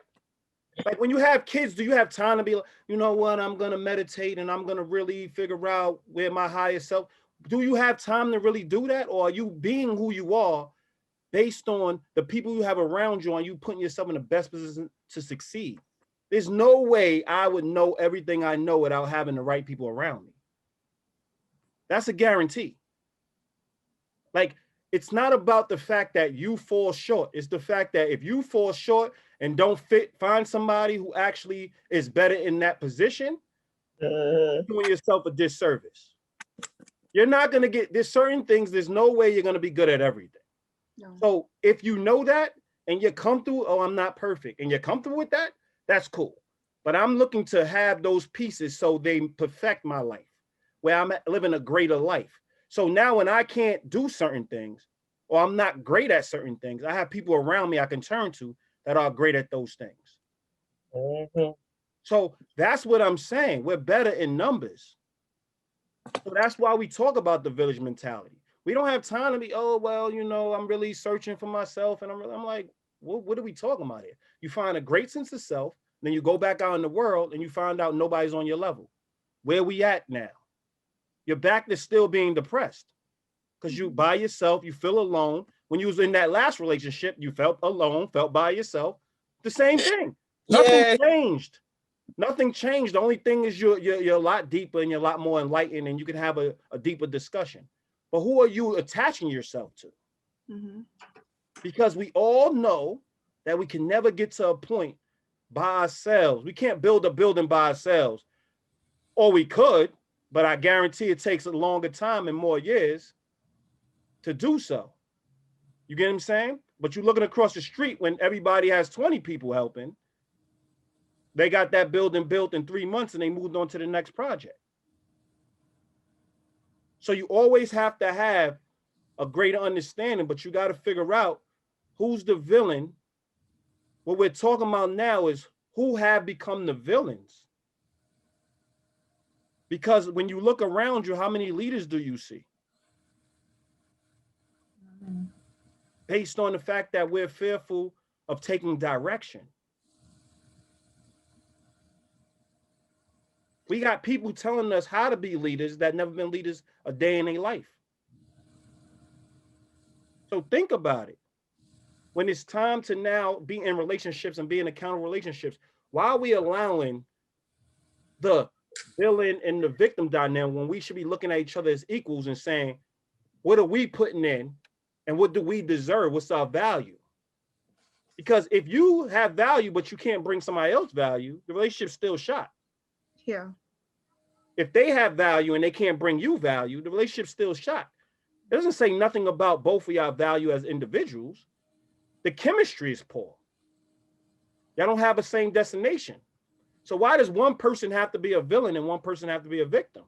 Speaker 1: Like when you have kids, do you have time to be like, you know what, I'm going to meditate and I'm going to really figure out where my higher self, do you have time to really do that? Or are you being who you are based on the people you have around you and you putting yourself in the best position to succeed? There's no way I would know everything I know without having the right people around me. That's a guarantee. Like, it's not about the fact that you fall short. It's the fact that if you fall short and don't find somebody who actually is better in that position, you're doing yourself a disservice. You're not going to there's certain things, there's no way you're going to be good at everything. No. So if you know that and you're comfortable, I'm not perfect, and you're comfortable with that, that's cool. But I'm looking to have those pieces so they perfect my life, where I'm living a greater life. So now when I can't do certain things, or I'm not great at certain things. I have people around me I can turn to that are great at those things.
Speaker 5: Mm-hmm.
Speaker 1: So that's what I'm saying. We're better in numbers. So that's why we talk about the village mentality. We don't have time to be, oh, well, you know, I'm really searching for myself. And I'm like, what are we talking about here? You find a great sense of self, then you go back out in the world and you find out nobody's on your level. Where we at now? You're back to still being depressed because you by yourself, you feel alone. When you was in that last relationship, you felt alone, felt by yourself. The same thing. Nothing changed. Nothing changed. The only thing is you're a lot deeper and you're a lot more enlightened and you can have a deeper discussion. But who are you attaching yourself to?
Speaker 2: Mm-hmm.
Speaker 1: Because we all know that we can never get to a point by ourselves. We can't build a building by ourselves. Or we could, but I guarantee it takes a longer time and more years to do so. You get what I'm saying? But you're looking across the street when everybody has 20 people helping. They got that building built in 3 months and they moved on to the next project. So you always have to have a greater understanding, but you got to figure out who's the villain. What we're talking about now is who have become the villains. Because when you look around you, how many leaders do you see? Based on the fact that we're fearful of taking direction. We got people telling us how to be leaders that never been leaders a day in their life. So think about it. When it's time to now be in relationships and be in accountable relationships, why are we allowing the villain and the victim dynamic when we should be looking at each other as equals and saying, what are we putting in and what do we deserve? What's our value? Because if you have value, but you can't bring somebody else value, the relationship's still shot.
Speaker 2: Yeah.
Speaker 1: If they have value and they can't bring you value, the relationship's still shot. It doesn't say nothing about both of y'all value as individuals. The chemistry is poor. Y'all don't have the same destination. So why does one person have to be a villain and one person have to be a victim?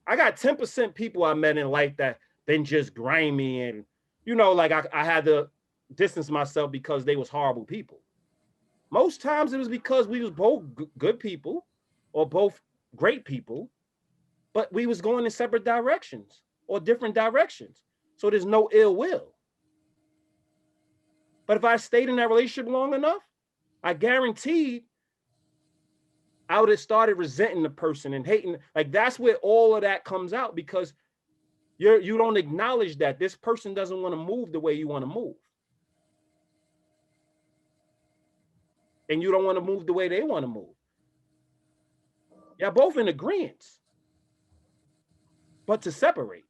Speaker 1: I got 10% people I met in life that been just grimy and, you know, like I had to distance myself because they was horrible people. Most times it was because we was both good people or both great people, but we was going in separate directions or different directions. So there's no ill will. But if I stayed in that relationship long enough, I guaranteed I would have started resenting the person and hating. Like that's where all of that comes out because you don't acknowledge that this person doesn't want to move the way you want to move. And you don't want to move the way they want to move. Y'all both in agreement, but to separate,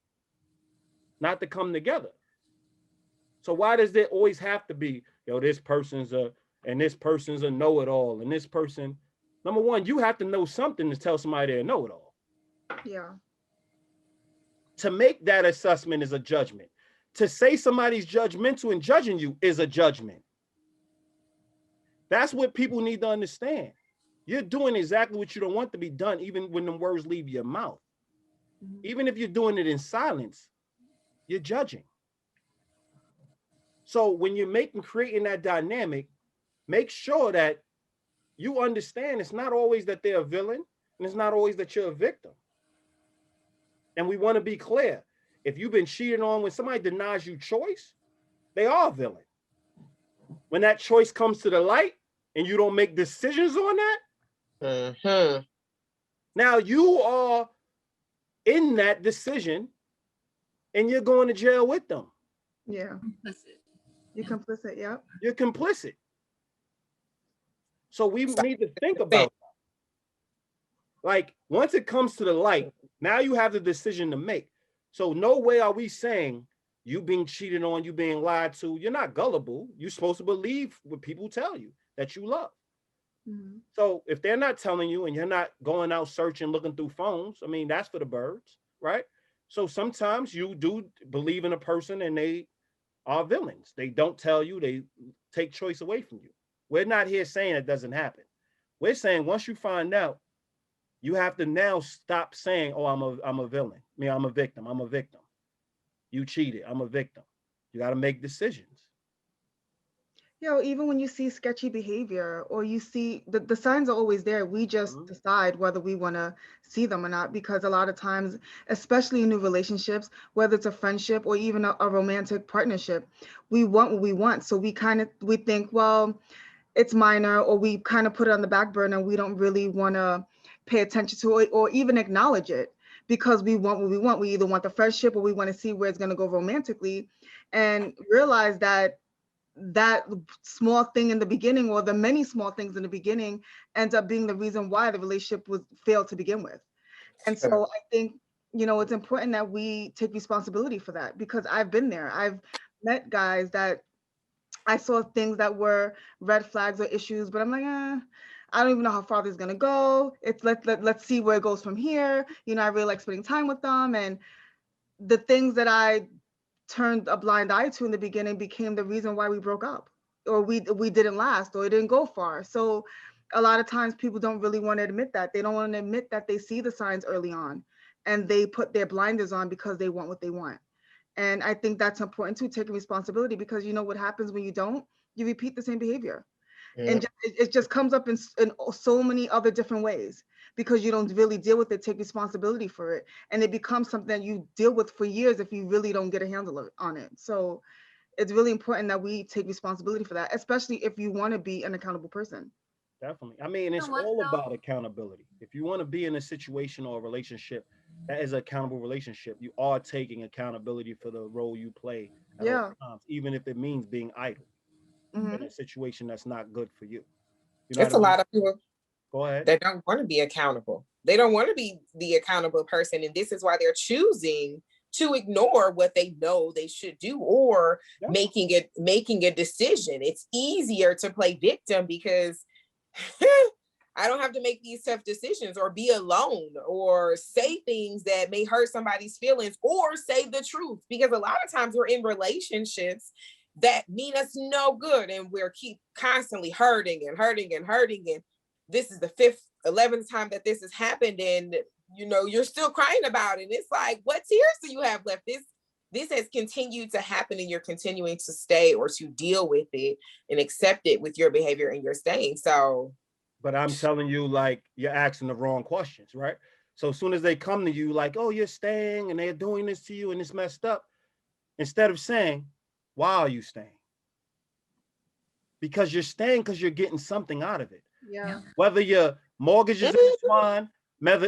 Speaker 1: not to come together. So why does there always have to be, this person's a know-it-all, and this person, number one, you have to know something to tell somebody they're a know-it-all.
Speaker 2: Yeah.
Speaker 1: To make that assessment is a judgment. To say somebody's judgmental and judging you is a judgment. That's what people need to understand. You're doing exactly what you don't want to be done, even when the words leave your mouth. Mm-hmm. Even if you're doing it in silence, you're judging. So when you're creating that dynamic, make sure that you understand it's not always that they're a villain, and it's not always that you're a victim. And we want to be clear. If you've been cheated on, when somebody denies you choice, they are a villain. When that choice comes to the light and you don't make decisions on that,
Speaker 5: mm-hmm.
Speaker 1: Now you are in that decision and you're going to jail with them.
Speaker 2: Yeah. You're complicit, yep.
Speaker 1: You're complicit. So we need to think about that. Like, once it comes to the light, now you have the decision to make. So no way are we saying you being cheated on, you being lied to. You're not gullible. You're supposed to believe what people tell you that you love. Mm-hmm. So if they're not telling you and you're not going out searching, looking through phones, I mean, that's for the birds, right? So sometimes you do believe in a person and they are villains. They don't tell you, they take choice away from you. We're not here saying it doesn't happen. We're saying once you find out, you have to now stop saying, oh, I'm a villain. I mean, I'm a victim. I'm a victim. You cheated. I'm a victim. You got to make decisions.
Speaker 2: Even when you see sketchy behavior or you see the signs are always there. We just decide whether we want to see them or not, because a lot of times, especially in new relationships, whether it's a friendship or even a romantic partnership, we want what we want. So we think, well, it's minor, or we kind of put it on the back burner. We don't really want to pay attention to it or even acknowledge it, because we want what we want. We either want the friendship or we want to see where it's going to go romantically, and realize that small thing in the beginning, or the many small things in the beginning, ends up being the reason why the relationship was failed to begin with. And so I think, it's important that we take responsibility for that, because I've been there. I've met guys that I saw things that were red flags or issues, but I'm like, I don't even know how far this is gonna go. It's let's see where it goes from here. I really like spending time with them, and the things that I turned a blind eye to in the beginning became the reason why we broke up, or we didn't last, or it didn't go far. So a lot of times people don't really want to admit that. They don't want to admit that they see the signs early on, and they put their blinders on because they want what they want. And I think that's important too, taking responsibility, because what happens when you don't, you repeat the same behavior. And it just comes up in so many other different ways, because you don't really deal with it, take responsibility for it. And it becomes something you deal with for years if you really don't get a handle on it. So it's really important that we take responsibility for that, especially if you want to be an accountable person.
Speaker 1: Definitely. I mean, it's all about accountability. If you want to be in a situation or a relationship that is an accountable relationship, you are taking accountability for the role you play at all times, even if it means being idle in a situation that's not good for you.
Speaker 5: It's a lot of people
Speaker 1: go ahead
Speaker 5: that don't want to be accountable. They don't want to be the accountable person, and this is why they're choosing to ignore what they know they should do, or making a decision. It's easier to play victim because I don't have to make these tough decisions, or be alone, or say things that may hurt somebody's feelings, or say the truth, because a lot of times we're in relationships that mean us no good, and we're keep constantly hurting and hurting and hurting, and this is the 11th time that this has happened, and you're still crying about it. And it's like, what tears do you have left? This has continued to happen, and you're continuing to stay, or to deal with it and accept it with your behavior, and you're staying. So,
Speaker 1: but I'm telling you, like, you're asking the wrong questions, right? So as soon as they come to you like, oh, you're staying and they're doing this to you and it's messed up, instead of saying, why are you staying? Because you're staying because you're getting something out of it.
Speaker 2: Yeah.
Speaker 1: Whether your mortgage is intertwined,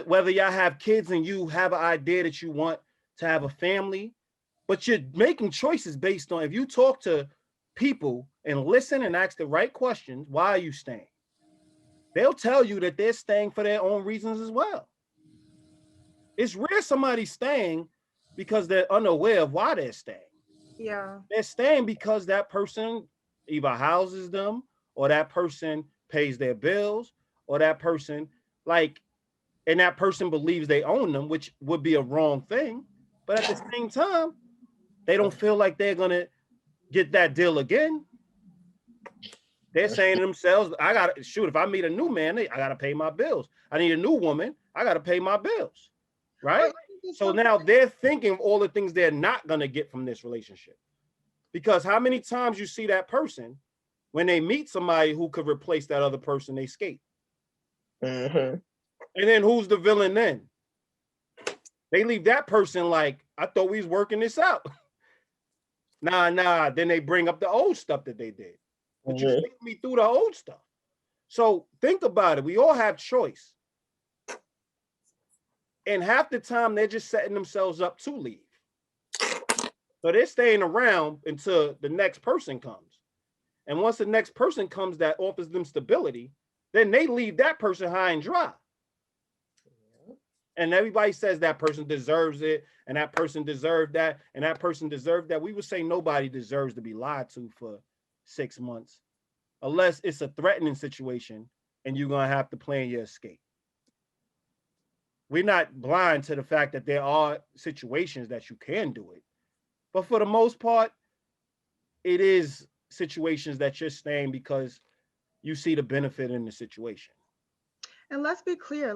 Speaker 1: whether y'all have kids and you have an idea that you want to have a family, but you're making choices based on, if you talk to people and listen and ask the right questions, why are you staying? They'll tell you that they're staying for their own reasons as well. It's rare somebody's staying because they're unaware of why they're staying.
Speaker 2: Yeah.
Speaker 1: They're staying because that person either houses them, or that person pays their bills, or that person, and that person believes they own them, which would be a wrong thing. But at the same time, they don't feel like they're going to get that deal again. They're saying to themselves, if I meet a new man, I got to pay my bills. I need a new woman, I got to pay my bills, right? So now they're thinking of all the things they're not going to get from this relationship. Because how many times you see that person, when they meet somebody who could replace that other person, they skate. And then who's the villain then? They leave that person like, I thought we was working this out. Nah. Then they bring up the old stuff that they did. But you take me through the old stuff. So think about it. We all have choice. And half the time they're just setting themselves up to leave. So they're staying around until the next person comes. And once the next person comes that offers them stability, then they leave that person high and dry. And everybody says that person deserves it, and that person deserved that, and that person deserved that. We would say nobody deserves to be lied to for 6 months, unless it's a threatening situation and you're going to have to plan your escape. We're not blind to the fact that there are situations that you can do it. But for the most part, it is situations that you're staying because you see the benefit in the situation.
Speaker 2: And let's be clear,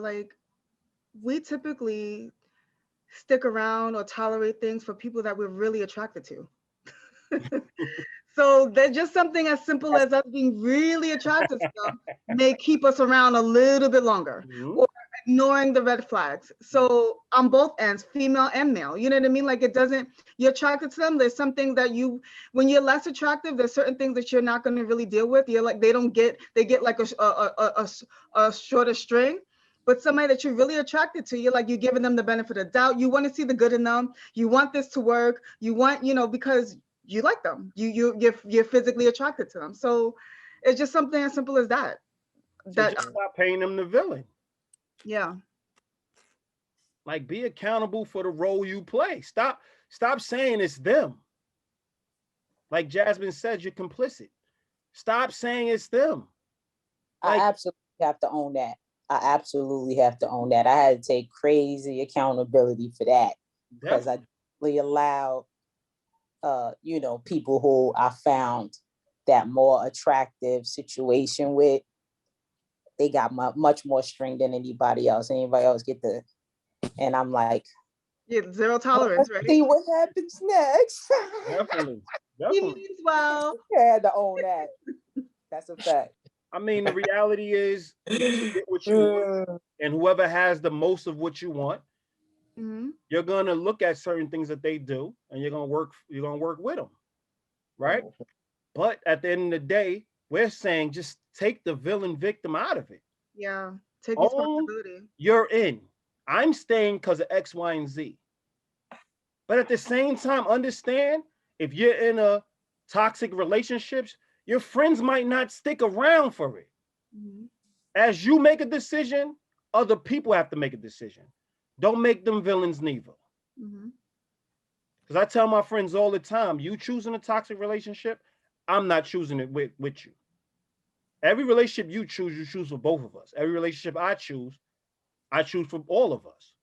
Speaker 2: we typically stick around or tolerate things for people that we're really attracted to. So they're just something as simple as us being really attracted to them may keep us around a little bit longer, or ignoring the red flags. So on both ends, female and male, you know what I mean? Like, it doesn't, you're attracted to them. There's something that when you're less attractive, there's certain things that you're not going to really deal with. You're like, they get like a shorter string. But somebody that you're really attracted to, you're giving them the benefit of doubt. You want to see the good in them. You want this to work. You want, because you like them. You're physically attracted to them. So it's just something as simple as that.
Speaker 1: Just stop paying them the villain.
Speaker 2: Yeah.
Speaker 1: Like, be accountable for the role you play. Stop saying it's them. Like Jasmine said, you're complicit. Stop saying it's them.
Speaker 4: I absolutely have to own that. I had to take crazy accountability for that, because I really allowed, people who I found that more attractive situation with, they got much more string than anybody else. Anybody else and I'm like,
Speaker 2: zero tolerance, right?
Speaker 4: See what happens next.
Speaker 1: Definitely.
Speaker 2: He means well.
Speaker 4: I had to own that. That's a fact.
Speaker 1: I mean, the reality is, you get what you want, and whoever has the most of what you want, you're gonna look at certain things that they do, and you're gonna work with them, right? But at the end of the day, we're saying just take the villain victim out of it.
Speaker 2: Yeah, take responsibility.
Speaker 1: You're in. I'm staying because of X, Y, and Z. But at the same time, understand, if you're in a toxic relationships, your friends might not stick around for it. As you make a decision, other people have to make a decision. Don't make them villains neither. Because I tell my friends all the time, you choosing a toxic relationship, I'm not choosing it with you. Every relationship you choose for both of us. Every relationship I choose for all of us.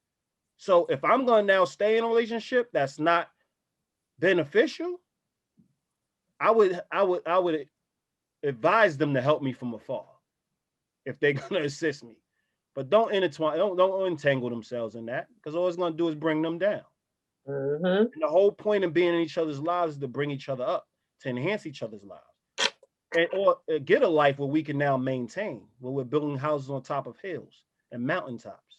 Speaker 1: So if I'm going to now stay in a relationship that's not beneficial, I would advise them to help me from afar if they're going to assist me. But don't entangle themselves in that, because all it's going to do is bring them down. And the whole point of being in each other's lives is to bring each other up, to enhance each other's lives, or get a life where we can now maintain, where we're building houses on top of hills and mountaintops,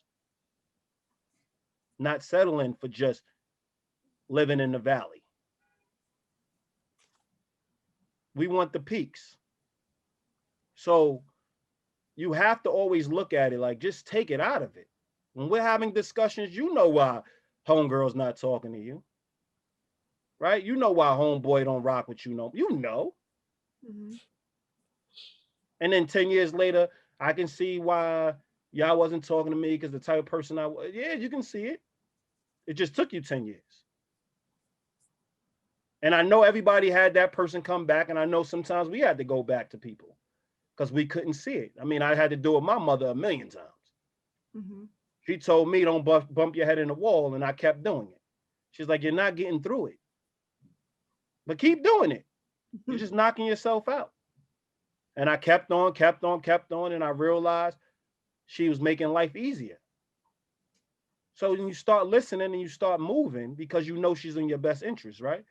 Speaker 1: not settling for just living in the valley. We want the peaks. So you have to always look at it like, just take it out of it. When we're having discussions, you know why homegirl's not talking to you, right? You know why homeboy don't rock with you. You know. And then 10 years later, I can see why y'all wasn't talking to me, because the type of person I was. Yeah, you can see it. It just took you 10 years. And I know everybody had that person come back, and I know sometimes we had to go back to people because we couldn't see it. I mean, I had to do it with my mother a million times. She told me, don't bump your head in the wall, and I kept doing it. She's like, you're not getting through it. But keep doing it. You're just knocking yourself out. And I kept on, and I realized she was making life easier. So when you start listening and you start moving, because you know she's in your best interest, right?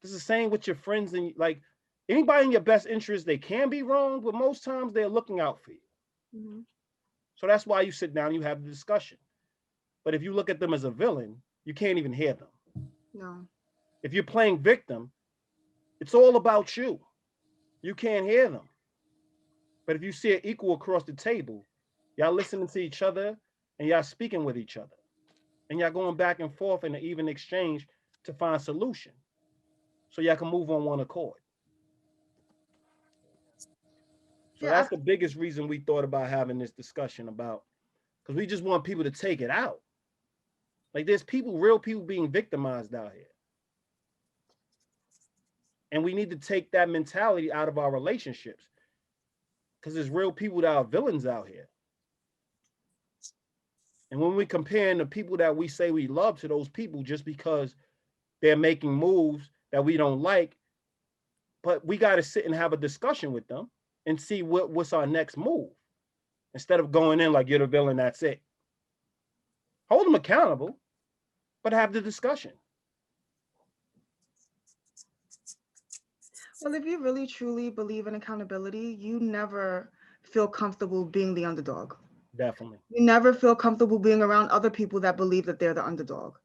Speaker 1: It's the same with your friends, and like anybody in your best interest, they can be wrong, but most times they're looking out for you. So that's why you sit down and you have the discussion. But if you look at them as a villain, you can't even hear them.
Speaker 2: No.
Speaker 1: If you're playing victim, it's all about you. You can't hear them. But if you see it equal across the table, y'all listening to each other and y'all speaking with each other, and y'all going back and forth in an even exchange to find solution, so y'all can move on one accord. So that's the biggest reason we thought about having this discussion about, because we just want people to take it out. Like, there's real people being victimized out here. And we need to take that mentality out of our relationships, because there's real people that are villains out here. And when we compare the people that we say we love to those people just because they're making moves that we don't like, but we got to sit and have a discussion with them and see what's our next move, instead of going in like, you're the villain, that's it. Hold them accountable, but have the discussion.
Speaker 2: Well, if you really truly believe in accountability, you never feel comfortable being the underdog.
Speaker 1: Definitely.
Speaker 2: You never feel comfortable being around other people that believe that they're the underdog.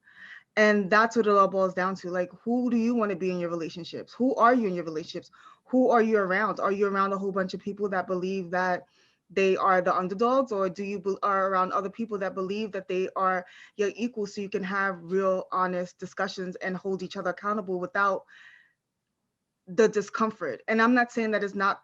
Speaker 2: And that's what it all boils down to. Like, who do you want to be in your relationships? Who are you in your relationships? Who are you around? Are you around a whole bunch of people that believe that they are the underdogs, or do you are around other people that believe that they are your equals, so you can have real, honest discussions and hold each other accountable without the discomfort? And I'm not saying that it's not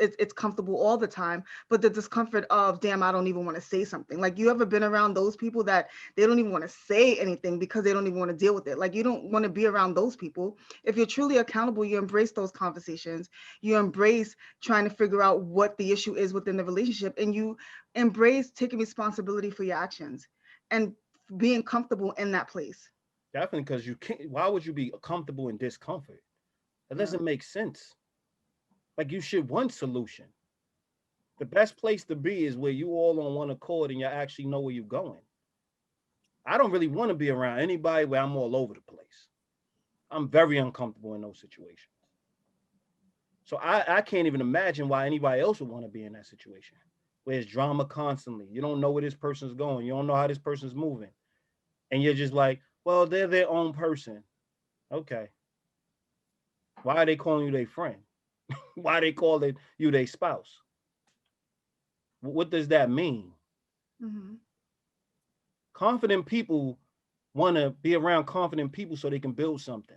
Speaker 2: it's comfortable all the time, but the discomfort of, damn, I don't even want to say something. Like, you ever been around those people that they don't even want to say anything because they don't even want to deal with it? Like, you don't want to be around those people. If you're truly accountable, you embrace those conversations. You embrace trying to figure out what the issue is within the relationship, and you embrace taking responsibility for your actions and being comfortable in that place.
Speaker 1: Definitely, because you can't. Why would you be comfortable in discomfort? That doesn't make sense. Like, you should want solution. The best place to be is where you all on one accord and you actually know where you're going. I don't really want to be around anybody where I'm all over the place. I'm very uncomfortable in those situations. So I can't even imagine why anybody else would want to be in that situation where it's drama constantly. You don't know where this person's going. You don't know how this person's moving. And you're just like, well, they're their own person. Okay. Why are they calling you their friend? Why are they calling you their spouse? What does that mean?
Speaker 2: Mm-hmm.
Speaker 1: Confident people want to be around confident people so they can build something.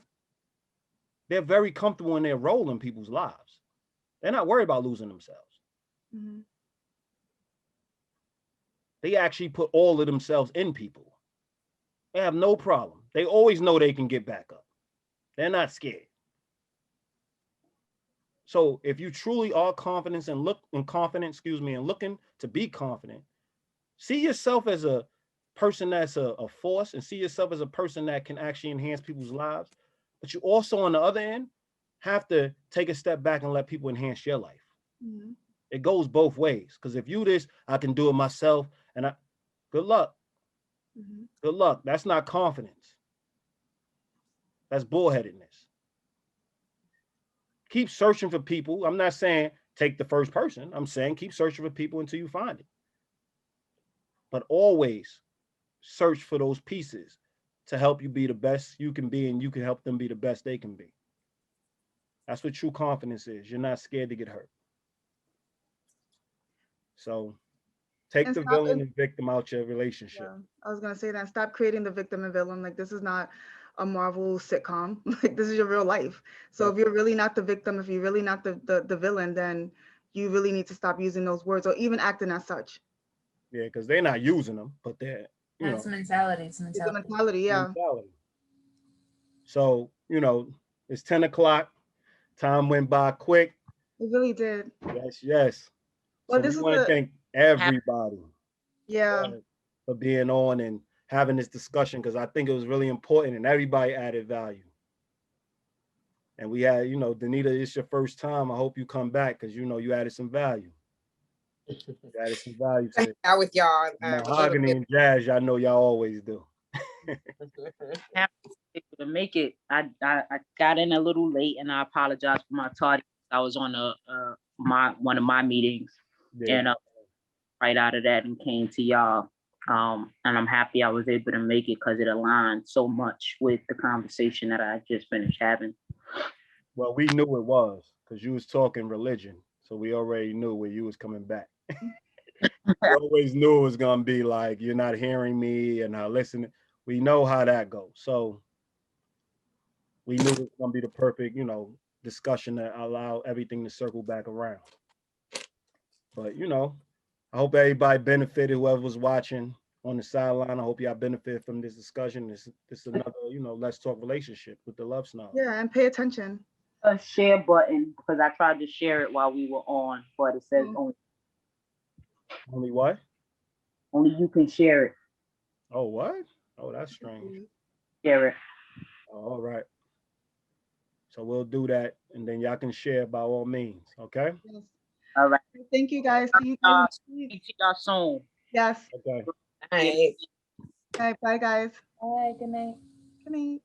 Speaker 1: They're very comfortable in their role in people's lives. They're not worried about losing themselves.
Speaker 2: Mm-hmm.
Speaker 1: They actually put all of themselves in people. They have no problem. They always know they can get back up. They're not scared. So if you truly are confident and and looking to be confident, see yourself as a person that's a force, and see yourself as a person that can actually enhance people's lives. But you also, on the other end, have to take a step back and let people enhance your life.
Speaker 2: Mm-hmm.
Speaker 1: It goes both ways. Because if you this, I can do it myself, and good luck.
Speaker 2: Mm-hmm.
Speaker 1: Good luck. That's not confidence. That's bullheadedness. Keep searching for people. I'm not saying take the first person. I'm saying keep searching for people until you find it. But always search for those pieces to help you be the best you can be, and you can help them be the best they can be. That's what true confidence is. You're not scared to get hurt. So take
Speaker 2: And
Speaker 1: the
Speaker 2: stop.
Speaker 1: villain and victim out your relationship.
Speaker 2: Yeah, I was gonna say that. Stop creating the victim and villain. Like, this is not a Marvel sitcom. Like, this is your real life. So if you're really not the victim, if you're really not the villain, then you really need to stop using those words or even acting as such.
Speaker 1: Yeah, because they're not using them, but they're,
Speaker 3: That's mentality. It's
Speaker 2: It's a
Speaker 3: mentality.
Speaker 2: mentality, yeah.
Speaker 1: mentality. So, it's 10 o'clock. Time went by quick.
Speaker 2: It really did.
Speaker 1: Yes, yes.
Speaker 2: Well,
Speaker 1: So we
Speaker 2: this is
Speaker 1: want to thank everybody
Speaker 2: yeah.
Speaker 1: for being on and having this discussion, because I think it was really important and everybody added value. And we had, Danita, it's your first time. I hope you come back because, you added some value. You added some value to it.
Speaker 5: Out with y'all.
Speaker 1: Mahagony and Jazz, y'all know y'all always do.
Speaker 6: To make it, I got in a little late, and I apologize for my tardiness. I was on one of my meetings, and right out of that, and came to y'all. And I'm happy I was able to make it because it aligned so much with the conversation that I just finished having.
Speaker 1: Well, we knew it was because you was talking religion, so we already knew where you was coming back. We always knew it was gonna be like, you're not hearing me and not listening. We know how that goes. So we knew it was gonna be the perfect, discussion that allow everything to circle back around. But I hope everybody benefited, whoever was watching on the sideline. I hope y'all benefit from this discussion. This is another, let's talk relationship with the Love Snobs.
Speaker 2: Yeah, and pay attention.
Speaker 6: A share button, because I tried to share it while we were on, but it says
Speaker 1: Only what?
Speaker 6: Only you can share it.
Speaker 1: Oh, what? Oh, that's strange.
Speaker 6: Share it.
Speaker 1: Oh, all right. So we'll do that, and then y'all can share by all means. Okay.
Speaker 2: Yes.
Speaker 6: All right.
Speaker 2: Thank you guys. See you guys.
Speaker 6: See y'all soon.
Speaker 2: Yes.
Speaker 1: Okay.
Speaker 5: All right.
Speaker 2: Okay, bye guys.
Speaker 3: All right, good night.
Speaker 2: Good night.